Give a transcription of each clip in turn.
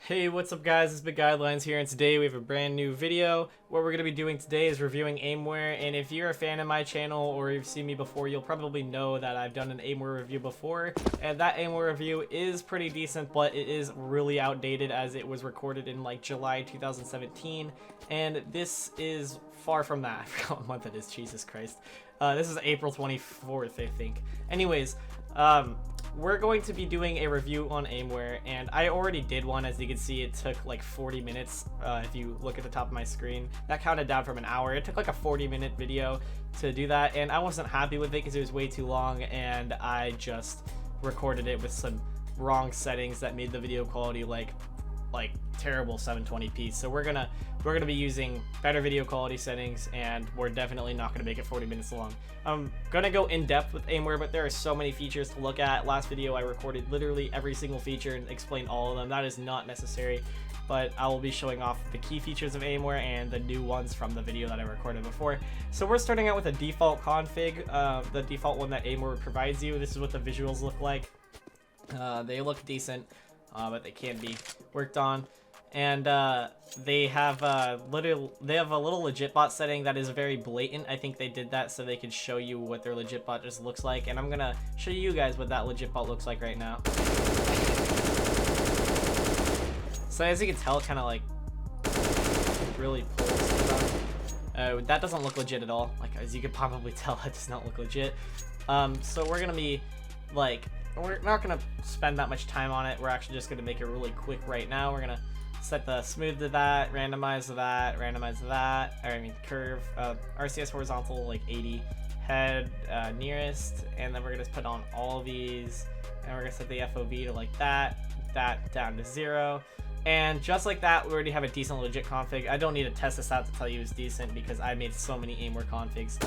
Hey, what's up guys, it's Big Guidelines here, and today we have a brand new video. What we're going to be doing today is reviewing Aimware, and if you're a fan of my channel or you've seen me before, you'll probably know that I've done an Aimware review before, and that Aimware review is pretty decent, but it is really outdated as it was recorded in like July 2017, and this is far from that. I forgot what month it is, Jesus Christ. This is April 24th, I think. Anyways, we're going to be doing a review on Aimware, and I already did one. As you can see, it took like 40 minutes. If you look at the top of my screen, that counted down from an hour. It took like a 40-minute video to do that, and I wasn't happy with it because it was way too long, and I just recorded it with some wrong settings that made the video quality like terrible 720p. So we're gonna be using better video quality settings, and we're definitely not gonna make it 40 minutes long. I'm gonna go in depth with Aimware, but there are so many features to look at. Last video I recorded literally every single feature and explained all of them. That is not necessary, but I will be showing off the key features of Aimware and the new ones from the video that I recorded before. So we're starting out with a default config, the default one that Aimware provides you. This is what the visuals look like. They look decent, but they can be worked on. And they have a little legitbot setting that is very blatant. I think they did that so they could show you what their legitbot just looks like, and I'm gonna show you guys what that legitbot looks like right now. So as you can tell, it kind of like really pulls stuff. That doesn't look legit at all. Like, as you could probably tell, that does not look legit. So we're gonna be like, we're not gonna spend that much time on it. We're actually just gonna make it really quick right now. We're gonna set the smooth to that, randomize to that, randomize to that, or I mean curve, RCS horizontal like 80, head nearest, and then we're gonna put on all of these, and we're gonna set the FOV to like that down to 0. And just like that, we already have a decent legit config. I don't need to test this out to tell you it's decent because I made so many Aimware configs.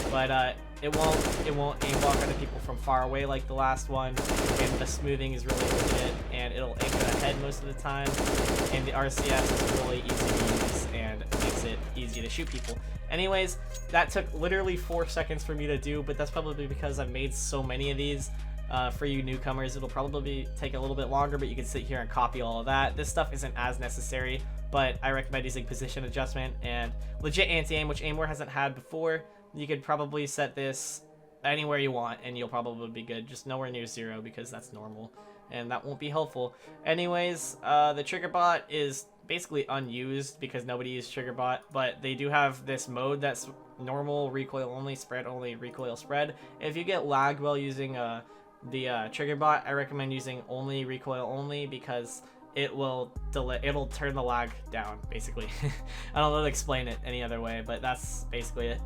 But it won't aimblock other people from far away like the last one. And the smoothing is really legit, and it'll anchor the head most of the time. And the RCS is really easy to use and makes it easy to shoot people. Anyways, that took literally 4 seconds for me to do, but that's probably because I've made so many of these. For you newcomers, it'll probably take a little bit longer, but you can sit here and copy all of that. This stuff isn't as necessary, but I recommend using position adjustment and legit anti-aim, which Aimware hasn't had before. You could probably set this anywhere you want, and you'll probably be good. Just nowhere near 0 because that's normal, and that won't be helpful. Anyways, the trigger bot is basically unused because nobody used trigger bot, but they do have this mode that's normal, recoil only, spread only, recoil spread. If you get lagged while using the trigger bot, I recommend using only recoil only because it'll turn the lag down basically. I don't know how to explain it any other way, but that's basically it.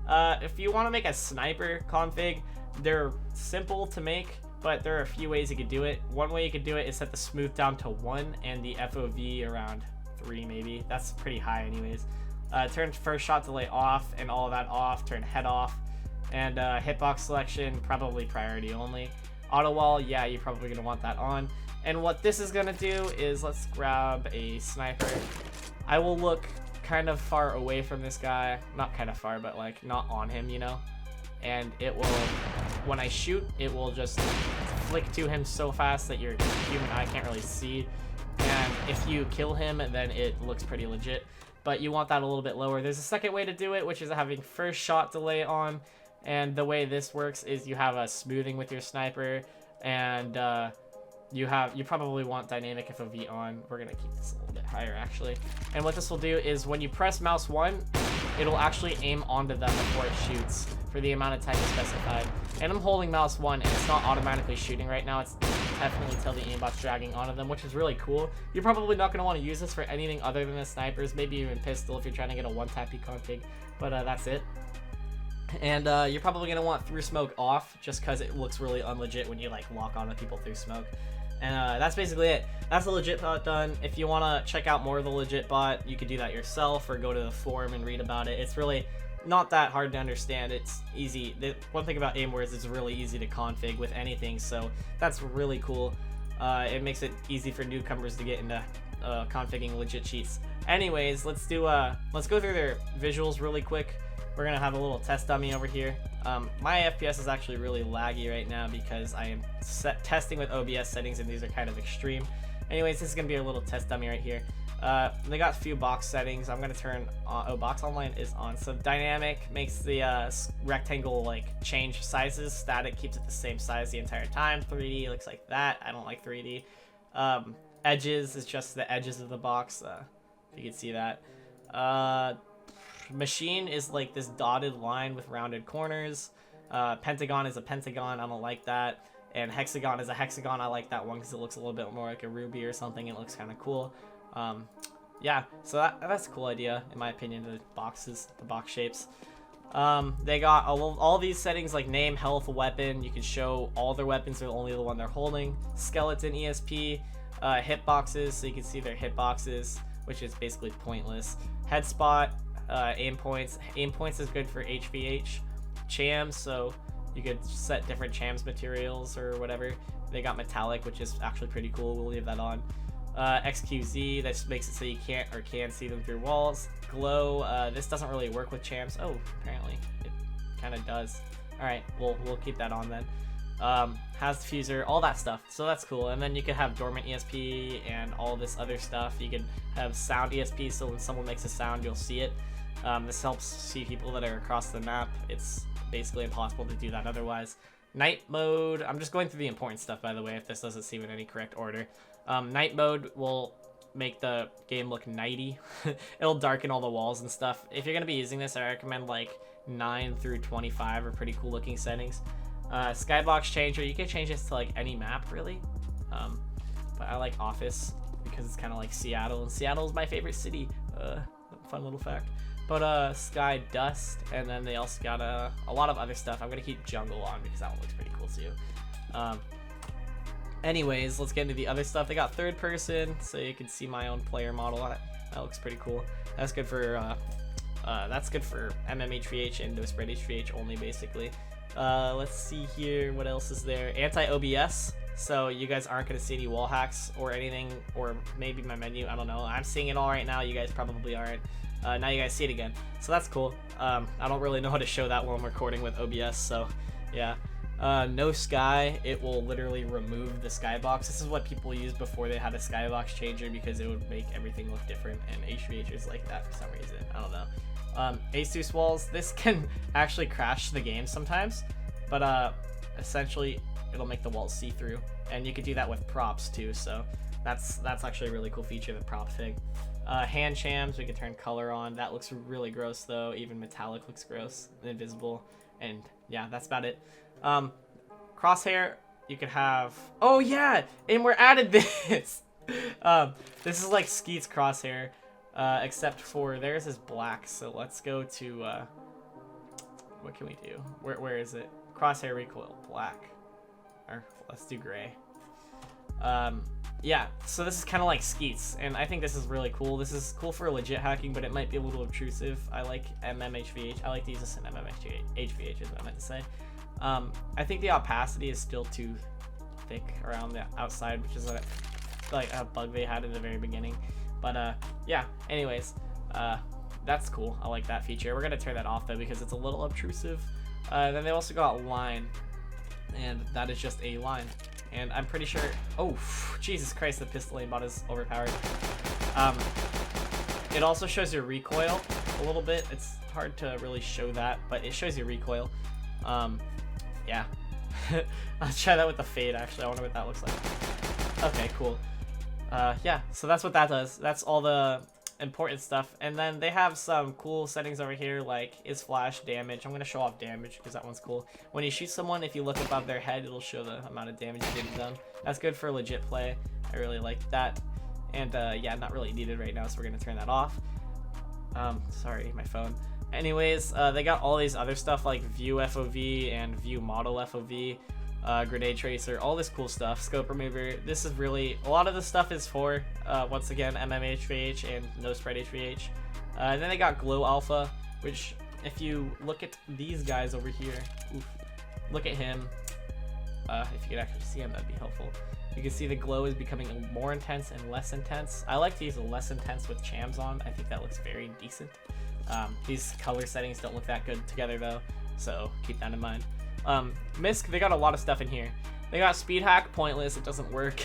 If you want to make a sniper config, they're simple to make, but there are a few ways you could do it. One way you could do it is set the smooth down to 1 and the FOV around 3 maybe. That's pretty high anyways. Turn first shot delay off and all of that off, turn head off, and hitbox selection probably priority only. Auto wall, yeah, you're probably gonna want that on. And what this is gonna do is, let's grab a sniper. I will look kind of far away from this guy, not kind of far, but like not on him, you know. And it will, when I shoot, it will just flick to him so fast that your human eye can't really see. And if you kill him, then it looks pretty legit. But you want that a little bit lower. There's a second way to do it, which is having first shot delay on. And the way this works is you have a smoothing with your sniper, and you probably want dynamic FOV on. We're gonna keep this a little bit higher actually. And what this will do is when you press mouse 1, it'll actually aim onto them before it shoots for the amount of time you specified. And I'm holding mouse 1 and it's not automatically shooting right now. It's definitely until the aimbot's dragging onto them, which is really cool. You're probably not gonna want to use this for anything other than the snipers, maybe even pistol if you're trying to get a one-tappy config, but that's it. And you're probably going to want through smoke off just because it looks really unlegit when you like lock on with people through smoke. And that's basically it. That's the legit bot done. If you want to check out more of the legit bot, you could do that yourself or go to the forum and read about it. It's really not that hard to understand. It's easy. The one thing about Aimware is it's really easy to config with anything, so that's really cool. It makes it easy for newcomers to get into configuring legit cheats. Anyways, let's go through their visuals really quick. We're gonna have a little test dummy over here. My FPS is actually really laggy right now because I am testing with OBS settings, and these are kind of extreme. Anyways, this is gonna be a little test dummy right here. They got a few box settings. I'm gonna turn on, oh, box online is on. So dynamic makes the rectangle like change sizes. Static keeps it the same size the entire time. 3D looks like that. I don't like 3D. Edges is just the edges of the box. If you can see that. Machine is like this dotted line with rounded corners. Pentagon is a pentagon. I don't like that. And hexagon is a hexagon. I like that one because it looks a little bit more like a ruby or something. It looks kind of cool. Yeah, so that's a cool idea in my opinion. The boxes, the box shapes. They got all these settings like name, health, weapon. You can show all their weapons or only the one they're holding. Skeleton, ESP, hitboxes, so you can see their hitboxes, which is basically pointless. Head spot, aim points. Aim points is good for HVH. Chams, so you could set different chams materials or whatever. They got metallic, which is actually pretty cool. We'll leave that on. XQZ, that just makes it so you can't or can see them through walls. Glow, this doesn't really work with chams. Oh, apparently it kind of does. All right, we'll keep that on then. Has diffuser, all that stuff, so that's cool. And then you could have dormant ESP and all this other stuff. You could have sound ESP, so when someone makes a sound, you'll see it. This helps see people that are across the map. It's basically impossible to do that otherwise. Night mode, I'm just going through the important stuff, by the way, if this doesn't seem in any correct order. Night mode will make the game look nighty. It'll darken all the walls and stuff. If you're going to be using this, I recommend like 9 through 25 are pretty cool looking settings. Skybox changer, you can change this to like any map really. But I like Office because it's kind of like Seattle, and Seattle is my favorite city. Fun little fact. But Sky Dust, and then they also got a lot of other stuff. I'm gonna keep Jungle on because that one looks pretty cool too. Anyways, let's get into the other stuff. They got third person, so you can see my own player model. That looks pretty cool. That's good for MMHVH and no spread HVH only, basically. Let's see here, what else is there? Anti-OBS, so you guys aren't gonna see any wall hacks or anything, or maybe my menu, I don't know. I'm seeing it all right now, you guys probably aren't. Now you guys see it again, so that's cool. I don't really know how to show that while I'm recording with OBS, so yeah. No sky, it will literally remove the skybox. This is what people used before they had a skybox changer because it would make everything look different, and HVH is like that for some reason. I don't know. Asus walls, this can actually crash the game sometimes, but essentially it'll make the walls see-through, and you could do that with props too, so that's actually a really cool feature, the prop thing. Hand chams, we can turn color on. That looks really gross though. Even metallic looks gross and invisible. And yeah, that's about it. Crosshair, you could have, oh yeah, Aimware added this. This is like Skeet's crosshair, except for theirs is black. So let's go to, what can we do? Where is it? Crosshair recoil, black. Or let's do gray. Yeah, so this is kind of like Skeet's, and I think this is really cool. This is cool for legit hacking, but it might be a little obtrusive. I like MMHVH. I like to use this in MMHVH is what I meant to say. I think the opacity is still too thick around the outside, which is like a bug they had in the very beginning. But yeah, anyways, that's cool. I like that feature. We're going to turn that off though because it's a little obtrusive. Then they also got line, and that is just a line. And I'm pretty sure, oh, Jesus Christ, the pistol aimbot is overpowered. It also shows your recoil a little bit. It's hard to really show that, but it shows your recoil. Yeah. I'll try that with the fade, actually. I wonder what that looks like. Okay, cool. Yeah, so that's what that does. That's all the important stuff. And then they have some cool settings over here, like is flash damage. I'm going to show off damage because that one's cool. When you shoot someone, if you look above their head, it'll show the amount of damage you did to them. That's good for legit play. I really like that. And yeah, not really needed right now, so we're going to turn that off. Sorry, my phone. Anyways, they got all these other stuff like view FOV and view model FOV, grenade tracer, all this cool stuff, scope remover. This is really, a lot of this stuff is for, once again, MMHVH and no spread HVH. And then they got glow alpha, which if you look at these guys over here, oof, look at him. If you could actually see him, that'd be helpful. You can see the glow is becoming more intense and less intense. I like to use a less intense with chams on. I think that looks very decent. These color settings don't look that good together though, so keep that in mind. Misc, they got a lot of stuff in here. They got speed hack, pointless, it doesn't work.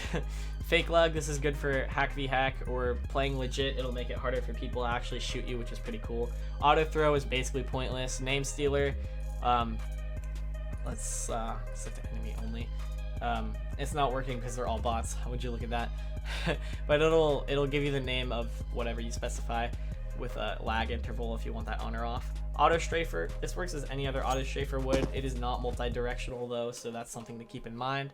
Fake leg, this is good for hack v hack or playing legit. It'll make it harder for people to actually shoot you, which is pretty cool. Auto throw is basically pointless. Name stealer, let's set to enemy only. It's not working because they're all bots. How would you look at that? But it'll give you the name of whatever you specify with a lag interval if you want that on or off. Auto strafer, this works as any other auto strafer would. It is not multi-directional though, so that's something to keep in mind.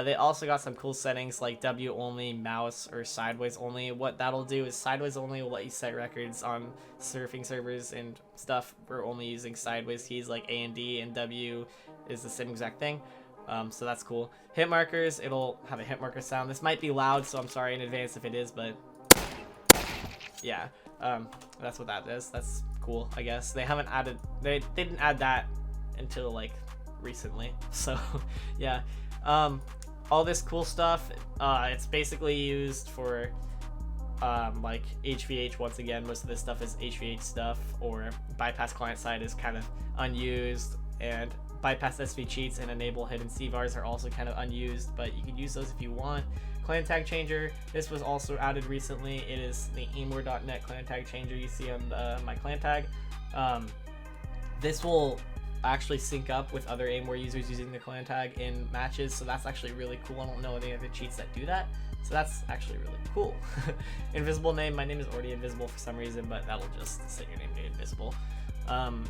They also got some cool settings like W only, mouse, or sideways only. What that'll do is sideways only will let you set records on surfing servers and stuff. We're only using sideways keys like A and D, and W is the same exact thing. So that's cool. Hit markers, it'll have a hit marker sound. This might be loud, so I'm sorry in advance if it is, but yeah, that's what that is. That's cool, I guess. They haven't added, they didn't add that until like recently, so yeah. All this cool stuff, it's basically used for like HVH. Once again, most of this stuff is HVH stuff, or bypass client side is kind of unused, and bypass SV cheats and enable hidden CVARs are also kind of unused, but you can use those if you want. Clan tag changer, this was also added recently. It is the Aimware.net clan tag changer you see on my clan tag. This will actually sync up with other Aimware users using the clan tag in matches, so that's actually really cool. I don't know any other cheats that do that, so that's actually really cool. Invisible name, my name is already invisible for some reason, but that'll just set your name to invisible.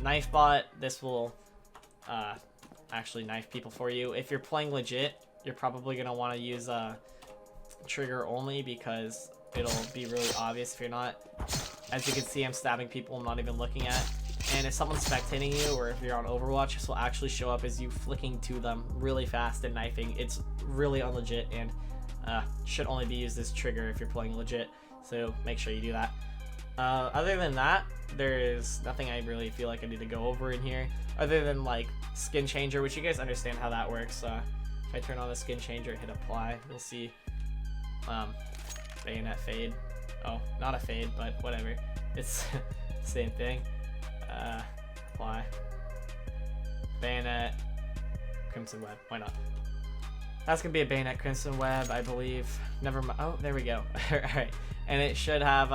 Knife bot, this will actually knife people for you. If you're playing legit, you're probably going to want to use trigger only, because it'll be really obvious if you're not. As you can see, I'm stabbing people I'm not even looking at. And if someone's spectating you, or if you're on Overwatch, this will actually show up as you flicking to them really fast and knifing. It's really unlegit, and should only be used as trigger if you're playing legit, so make sure you do that. Other than that, there is nothing I really feel like I need to go over in here, other than like skin changer, which you guys understand how that works. If I turn on the skin changer and hit apply, you'll see bayonet fade. Oh, not a fade, but whatever, it's the same thing. Apply, bayonet, crimson web, why not? That's gonna be a bayonet crimson web, I believe. Never mind. Oh, there we go. All right, and it should have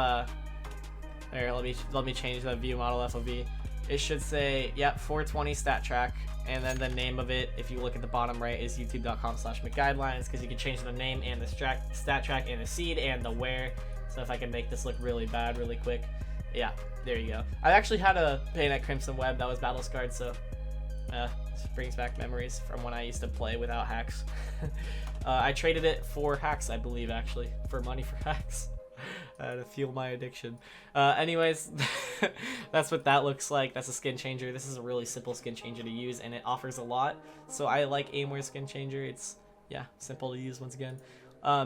there, let me change the view model FOV. It should say, yep, 420 stat track, and then the name of it, if you look at the bottom right, is youtube.com/McGuidelines, because you can change the name and the stat track and the seed and the where. So if I can make this look really bad really quick, yeah, there you go. I actually had a bayonet crimson web that was battle scarred, so this brings back memories from when I used to play without hacks. I traded it for hacks, I believe, actually, for money for hacks. To fuel my addiction. Anyways, that's what that looks like. That's a skin changer. This is a really simple skin changer to use, and it offers a lot. So I like Aimware skin changer. It's, yeah, simple to use once again.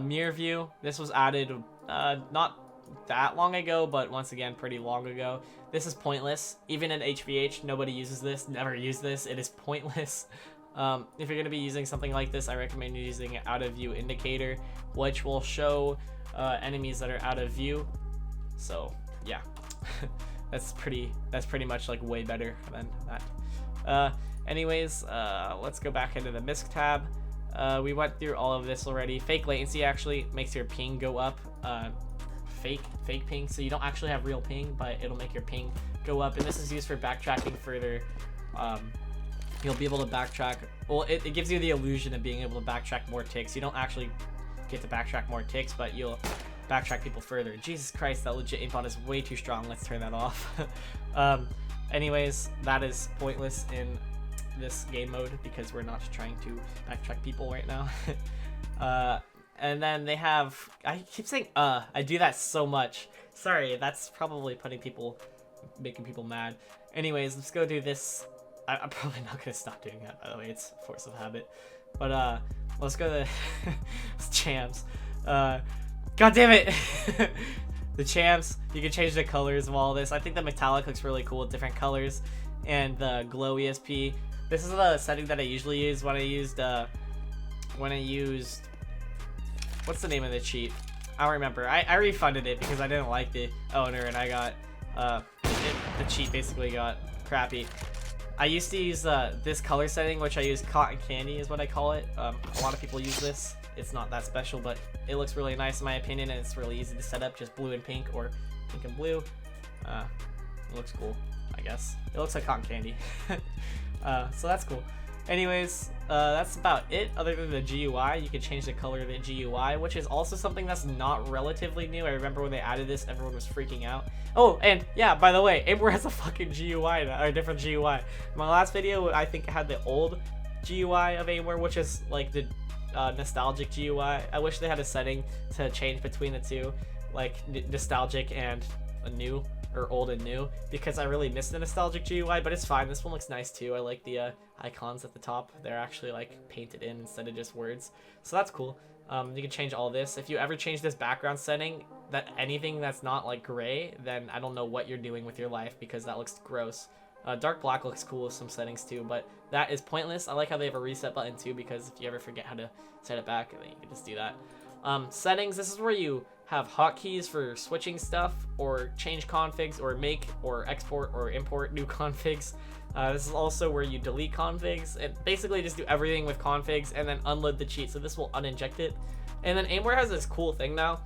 Mirror view. This was added not that long ago, but once again, pretty long ago. This is pointless. Even in HVH, nobody uses this. Never use this. It is pointless. If you're going to be using something like this, I recommend you using an out of view indicator, which will show enemies that are out of view. So yeah, that's pretty much like way better than that. Anyways, let's go back into the Misc tab. We went through all of this already. Fake latency actually makes your ping go up. Fake ping, so you don't actually have real ping, but it'll make your ping go up, and this is used for backtracking further. You'll be able to backtrack. Well, it gives you the illusion of being able to backtrack more ticks. You don't actually get to backtrack more ticks, but you'll backtrack people further. Jesus Christ, that legit aimbot is way too strong. Let's turn that off. Anyways, that is pointless in this game mode because we're not trying to backtrack people right now. And then they have, I keep saying I do that so much. Sorry, that's probably making people mad. Anyways, let's go do this. I'm probably not gonna stop doing that, by the way. It's force of habit. But let's go to the champs. God damn it! The champs. You can change the colors of all this. I think the metallic looks really cool with different colors, and the glow ESP. This is the setting that I usually use when I used what's the name of the cheat? I don't remember. I refunded it because I didn't like the owner, and I got the cheat basically got crappy. I used to use this color setting, which I use cotton candy is what I call it. A lot of people use this. It's not that special, but it looks really nice in my opinion, and it's really easy to set up, just blue and pink or pink and blue. It looks cool, I guess. It looks like cotton candy. So that's cool. Anyways, that's about it. Other than the GUI, you can change the color of the GUI, which is also something that's not relatively new. I remember when they added this, everyone was freaking out. Oh, and yeah, by the way, Aimware has a fucking GUI now, or a different GUI. My last video, I think, had the old GUI of Aimware, which is like the nostalgic GUI. I wish they had a setting to change between the two, like nostalgic and a new, or old and new, because I really miss the nostalgic GUI, but it's fine. This one looks nice too. I like the icons at the top. They're actually like painted in instead of just words, so that's cool. You can change all this. If you ever change this background setting, that anything that's not like gray, then I don't know what you're doing with your life, because that looks gross. Dark black looks cool with some settings too, but that is pointless. I like how they have a reset button too, because if you ever forget how to set it back, then you can just do that. Settings, this is where you have hotkeys for switching stuff, or change configs, or make or export or import new configs. This is also where you delete configs, and basically just do everything with configs and then unload the cheat, so this will uninject it. And then Aimware has this cool thing now.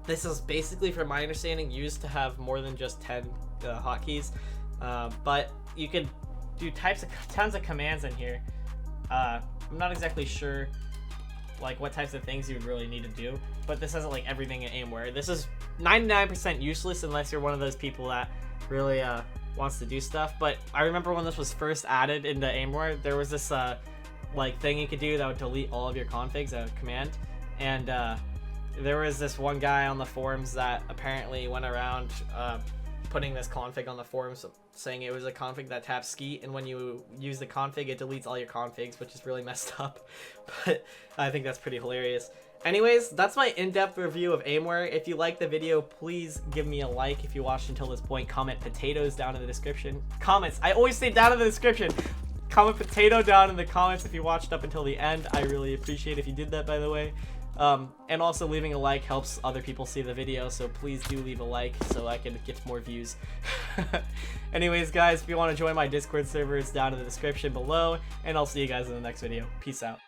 This is basically, from my understanding, used to have more than just 10 hotkeys, but you can do tons of commands in here. I'm not exactly sure like what types of things you would really need to do, but this has like everything in Aimware. This is 99% useless unless you're one of those people that really wants to do stuff. But I remember when this was first added into Aimware, there was this like thing you could do that would delete all of your configs, a command, and there was this one guy on the forums that apparently went around putting this config on the forums, saying it was a config that taps skeet, and when you use the config, it deletes all your configs, which is really messed up. But I think that's pretty hilarious. Anyways, that's my in-depth review of Aimware. If you liked the video, please give me a like. If you watched until this point, comment potatoes down in the description. Comments, I always say down in the description. Comment potato down in the comments if you watched up until the end. I really appreciate if you did that, by the way. And also leaving a like helps other people see the video, so please do leave a like so I can get more views. Anyways, guys, if you want to join my Discord server, it's down in the description below, and I'll see you guys in the next video. Peace out.